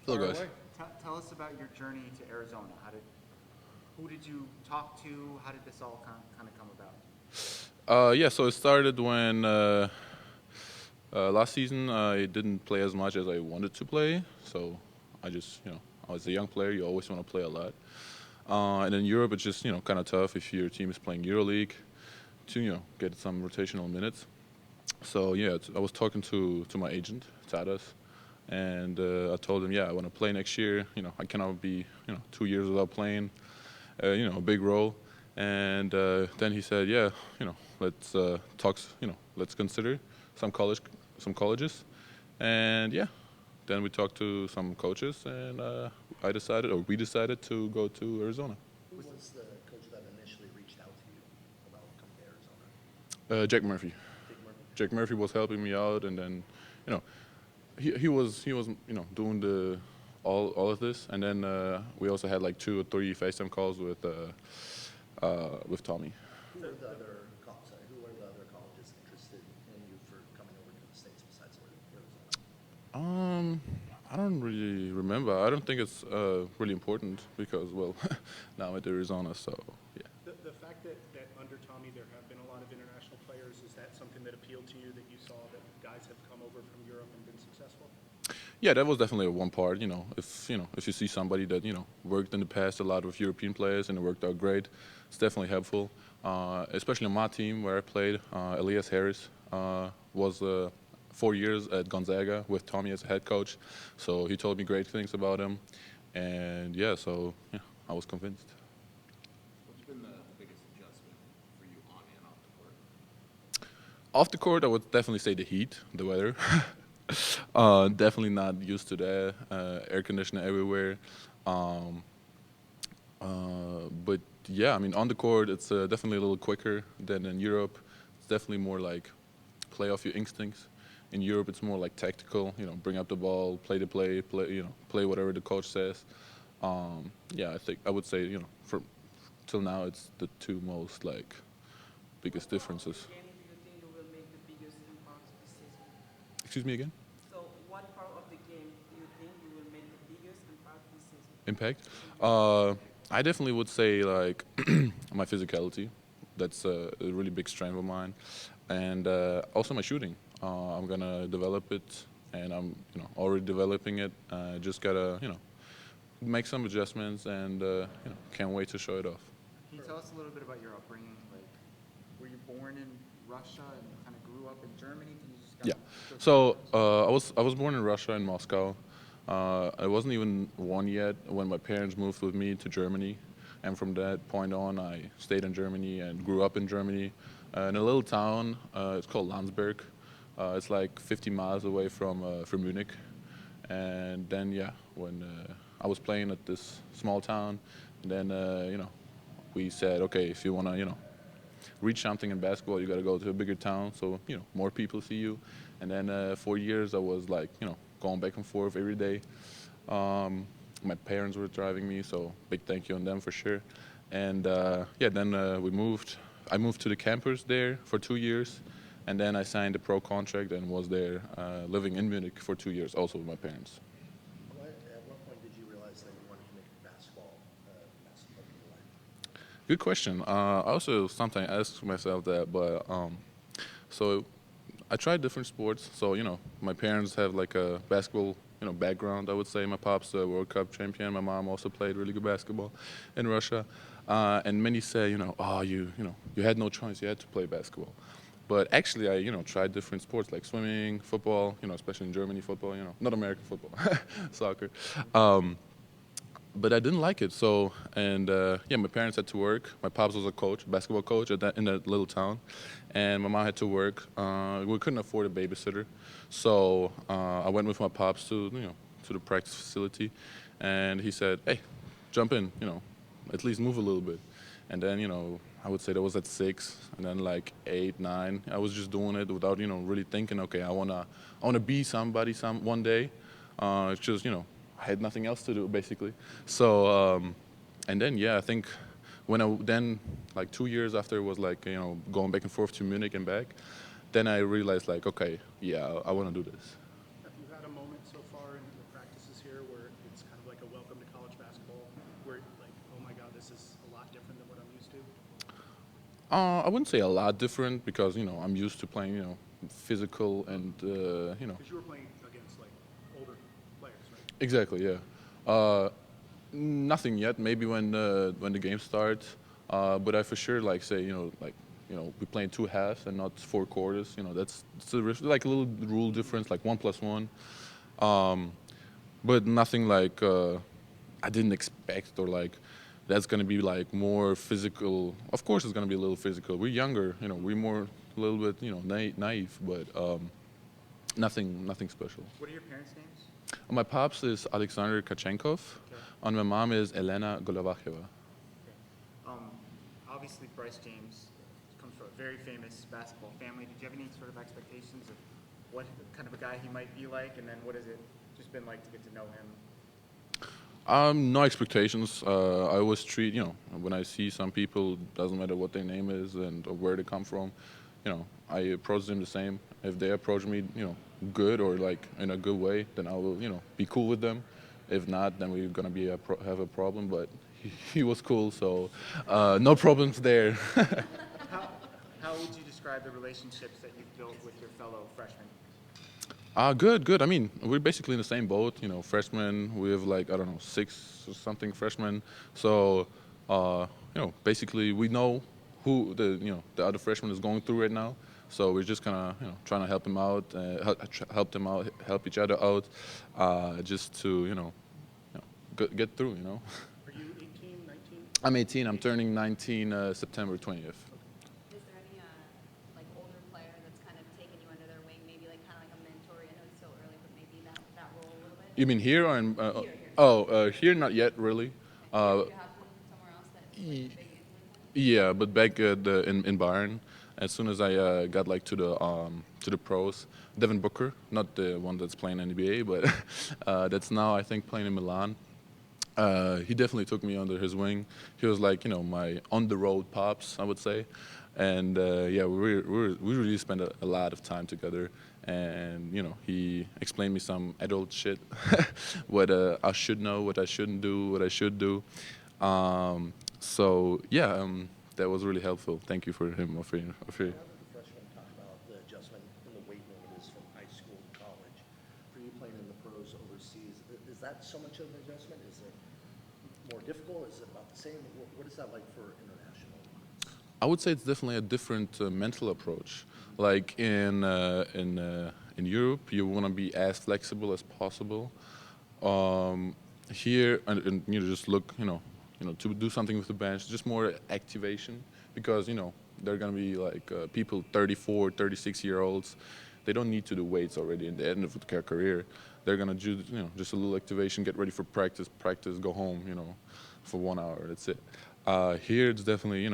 Hello, guys. Tell us about your journey to Arizona. Who did you talk to? How did this all kind of come about? Yeah, so it started when last season I didn't play as much as I wanted to play. So I just, I was a young player. You always want to play a lot. And in Europe, it's just, kind of tough if your team is playing EuroLeague to, get some rotational minutes. So yeah, I was talking to my agent, Tadas, and I told him, yeah, I want to play next year. I cannot be, 2 years without playing. A big role. And then he said, yeah, let's talk, let's consider some colleges. And yeah, then we talked to some coaches, and we decided to go to Arizona. Who was the coach that initially reached out to you about coming to Arizona? Jack Murphy. Big Murphy. Jack Murphy was helping me out, and then, you know, he was doing the all of this, and then we also had like 2 or 3 FaceTime calls with Tommy. Who were the other colleges interested in you for coming over to the States besides Arizona? I don't really remember. I don't think it's really important because, well, now I'm at Arizona, so yeah. The fact that under Tommy there have been a lot of international players, is that something that appealed to you, that you saw that guys have come over from Europe and been successful? Yeah, that was definitely one part. If you see somebody that worked in the past a lot with European players and it worked out great, it's definitely helpful. Especially on my team where I played, Elias Harris was 4 years at Gonzaga with Tommy as a head coach, so he told me great things about him, and yeah, I was convinced. What's been the biggest adjustment for you on and off the court? Off the court, I would definitely say the heat, the weather. Definitely not used to that. Air conditioner everywhere. But yeah, I mean, on the court, it's definitely a little quicker than in Europe. It's definitely more like play off your instincts. In Europe, it's more like tactical. Bring up the ball, play the play, play whatever the coach says. Yeah, I would say, from till now, it's the 2 most like biggest differences. Game do you think will make the biggest impact this season? Excuse me again? So, what part of the game do you think you will make the biggest impact this season? Impact. I definitely would say like my physicality. That's a really big strength of mine, and also my shooting. I'm gonna develop it, and I'm already developing it. Just gotta make some adjustments, and can't wait to show it off. Can you tell us a little bit about your upbringing? Like, were you born in Russia and kind of grew up in Germany? Can you just So I was born in Russia in Moscow. I wasn't even 1 yet when my parents moved with me to Germany, and from that point on, I stayed in Germany and grew up in Germany, in a little town. It's called Landsberg. It's like 50 miles away from Munich. And then yeah, when I was playing at this small town, and then we said, okay, if you wanna reach something in basketball, you got to go to a bigger town so more people see you. And then 4 years I was like going back and forth every day. My parents were driving me, so big thank you on them for sure. And yeah, then we moved. I moved to the campus there for 2 years, and then I signed a pro contract and was there living in Munich for 2 years, also with my parents. At what point did you realize that you wanted to make basketball your life? Good question. I also sometimes ask myself that, but so I tried different sports. So my parents have like a basketball background. I would say my pop's a World Cup champion. My mom also played really good basketball in Russia, and many say oh you had no choice. You had to play basketball. But actually, I tried different sports like swimming, football. Especially in Germany, football. Not American football, soccer. But I didn't like it. So, and yeah, my parents had to work. My pops was a coach, basketball coach in that little town, and my mom had to work. We couldn't afford a babysitter, so I went with my pops to to the practice facility, and he said, "Hey, jump in. At least move a little bit." And then I would say that was at 6, and then like 8, 9, I was just doing it without really thinking. Okay, I wanna be somebody one day. It's just I had nothing else to do basically. So and then yeah, I think when then like 2 years after it was like going back and forth to Munich and back, then I realized like okay, yeah, I want to do this. Have you had a moment so far in the practices here where different than what I'm used to? I wouldn't say a lot different because I'm used to playing physical and Because you were playing against like older players, right? exactly, yeah. Nothing yet. Maybe when the game starts. But I for sure like say we playing two halves and not four quarters. That's like a little rule difference, like 1+1. But nothing like I didn't expect or like that's gonna be like more physical. Of course, it's gonna be a little physical. We're younger, we're more a little bit naive, but nothing special. What are your parents' names? My pops is Alexander Kharchenkov, Okay. and my mom is Elena Golovacheva. Okay. Obviously, Bryce James comes from a very famous basketball family. Did you have any sort of expectations of what kind of a guy he might be like, and then what has it just been like to get to know him? No expectations. I always treat, when I see some people, doesn't matter what their name is and or where they come from, I approach them the same. If they approach me, good or like in a good way, then I will, be cool with them. If not, then we're gonna have a problem. But he was cool, so no problems there. How, how would you describe the relationships that you've built with your fellow freshmen? Good. I mean, we're basically in the same boat. Freshmen. We have like I don't know 6 or something freshmen. So, basically we know who the other freshman is going through right now. So we're just kind of trying to help him out, help them out, help each other out, just to get through. Are you 18, 19? I'm 18. I'm turning 19 September 20th. Is there any like older player that's kind of taken you under their wing, maybe like kind of like a mentor? I know it's still early, but maybe that role a little bit. You mean here or in? Here. Here not yet really. Do you have one somewhere else that like, Ye- big influence? Yeah, but back in Bayern, as soon as I got like to the pros, Devin Booker, not the one that's playing NBA, but that's now I think playing in Milan. He definitely took me under his wing. He was like my on the road pops, I would say, and yeah, we really spent a lot of time together. And he explained me some adult shit, what I should know, what I shouldn't do, what I should do. So yeah, that was really helpful. Thank you for him offering. How did the freshmen talk about the adjustment in the weight room it is from high school to college? For you playing in the pros overseas, is that so much of an adjustment? Is it more difficult? Is it about the same? What is that like for international? I would say it's definitely a different mental approach. Like in Europe, you want to be as flexible as possible. Here, and just look, to do something with the bench, just more activation because they're gonna be like people 34, 36-year-olds. They don't need to do weights already in the end of their career. They're gonna do just a little activation, get ready for practice, go home, for 1 hour. That's it. Here, it's definitely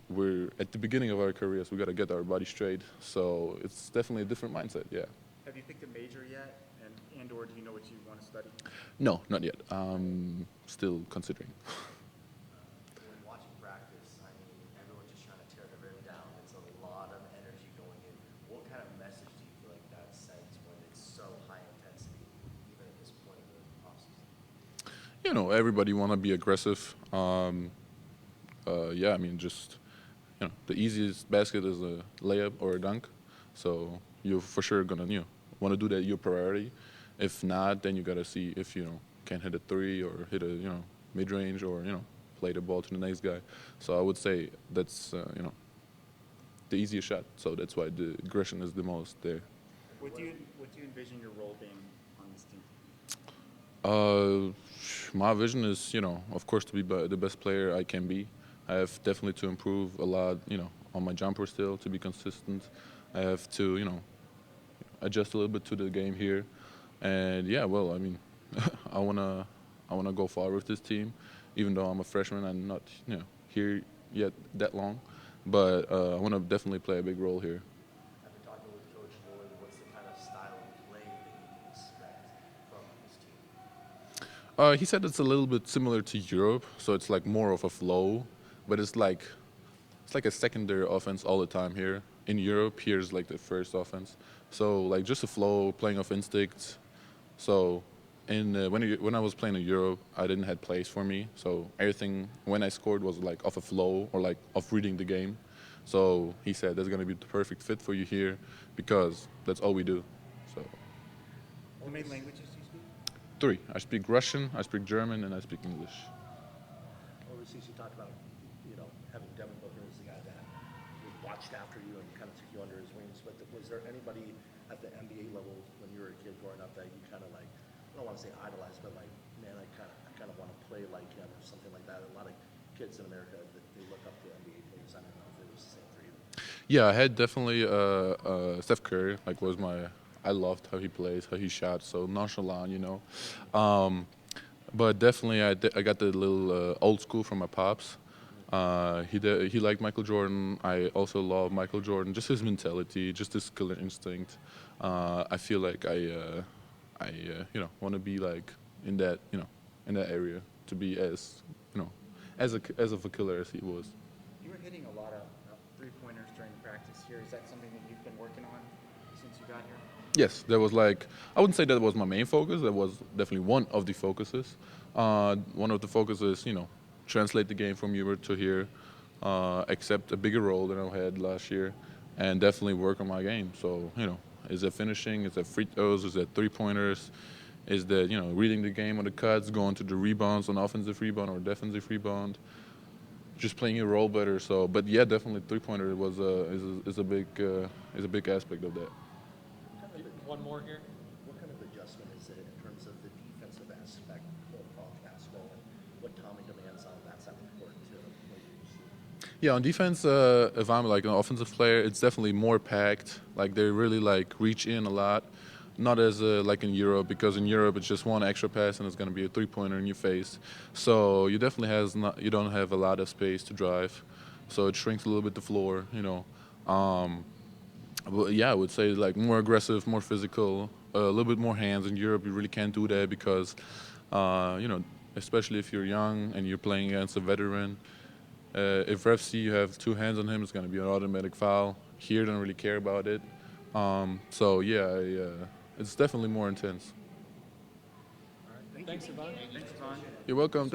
we're at the beginning of our careers. We got to get our body straight. So it's definitely a different mindset. Yeah. Have you picked a major yet, and/or do you know what you want to study? No, not yet. Still considering. When watching practice, I mean, everyone's just trying to tear the rim down. It's a lot of energy going in. What kind of message do you feel like that sends when it's so high intensity, even at this point in the offseason? Everybody want to be aggressive. Yeah, I mean, just the easiest basket is a layup or a dunk. So you're for sure gonna want to do that your priority. If not, then you gotta see if can hit a three or hit a mid range or play the ball to the next guy. So I would say that's the easiest shot. So that's why the aggression is the most there. What do you envision your role being on this team? My vision is, of course, to be the best player I can be. I have definitely to improve a lot, on my jumper still to be consistent. I have to, adjust a little bit to the game here, and yeah, well, I mean, I wanna go far with this team, even though I'm a freshman and not, here yet that long, but I want to definitely play a big role here. After talking with Coach Lloyd, what's the kind of style of play that you can expect from this team? He said it's a little bit similar to Europe, so it's like more of a flow, but it's like a secondary offense all the time here. In Europe, here's like the first offense. So like just a flow, playing off instincts. So when I was playing in Europe, I didn't have plays for me, so everything when I scored was like off a flow or like off reading the game. So he said that's gonna be the perfect fit for you here because that's all we do. So What main languages do you speak? three. I speak Russian, I speak German, and I speak English. Overseas, you talked about, having Devin Booker as the guy that watched after you and kind of took you under his wings. But was there anybody at the NBA level when you were a kid growing up that you kind of like, I don't want to say idolized, but like, man, I kind of want to play like him or something like that? A lot of kids in America that they look up to NBA players. I don't know if it was the same for you. Yeah, I had definitely Steph Curry. Like was my I loved how he plays, how he shot, so nonchalant, you know. But definitely, I got the little old school from my pops. He liked Michael Jordan. I also love Michael Jordan. Just his mentality, just his killer instinct. I feel like I want to be like in that in that area to be as as of a killer as he was. You were hitting a lot of three-pointers during practice here. Is that something that you've been working on since you got here? Yes, that was like I wouldn't say that was my main focus. That was definitely one of the focuses. One of the focuses, translate the game from Europe to here, accept a bigger role than I had last year, and definitely work on my game. So is it finishing? Is it free throws? Is it three-pointers? Is that reading the game on the cuts, going to the rebounds on offensive rebound or defensive rebound? Just playing your role better. So, but yeah, definitely three-pointer was is a big aspect of that. One more here. What kind of adjustment is it in terms of the defensive aspect of college basketball and what Tommy demands on that side of the court to what you see? Yeah, on defense, if I'm like an offensive player, it's definitely more packed. Like they really like reach in a lot, not as like in Europe because in Europe it's just one extra pass and it's going to be a three-pointer in your face. So you definitely you don't have a lot of space to drive, so it shrinks a little bit the floor. But yeah, I would say like more aggressive, more physical, a little bit more hands. In Europe, you really can't do that because, especially if you're young and you're playing against a veteran, if refs see you have two hands on him, it's going to be an automatic foul. Here, they don't really care about it. So yeah, it's definitely more intense. Thanks, Yvonne. Thanks, Vaughn. You're welcome.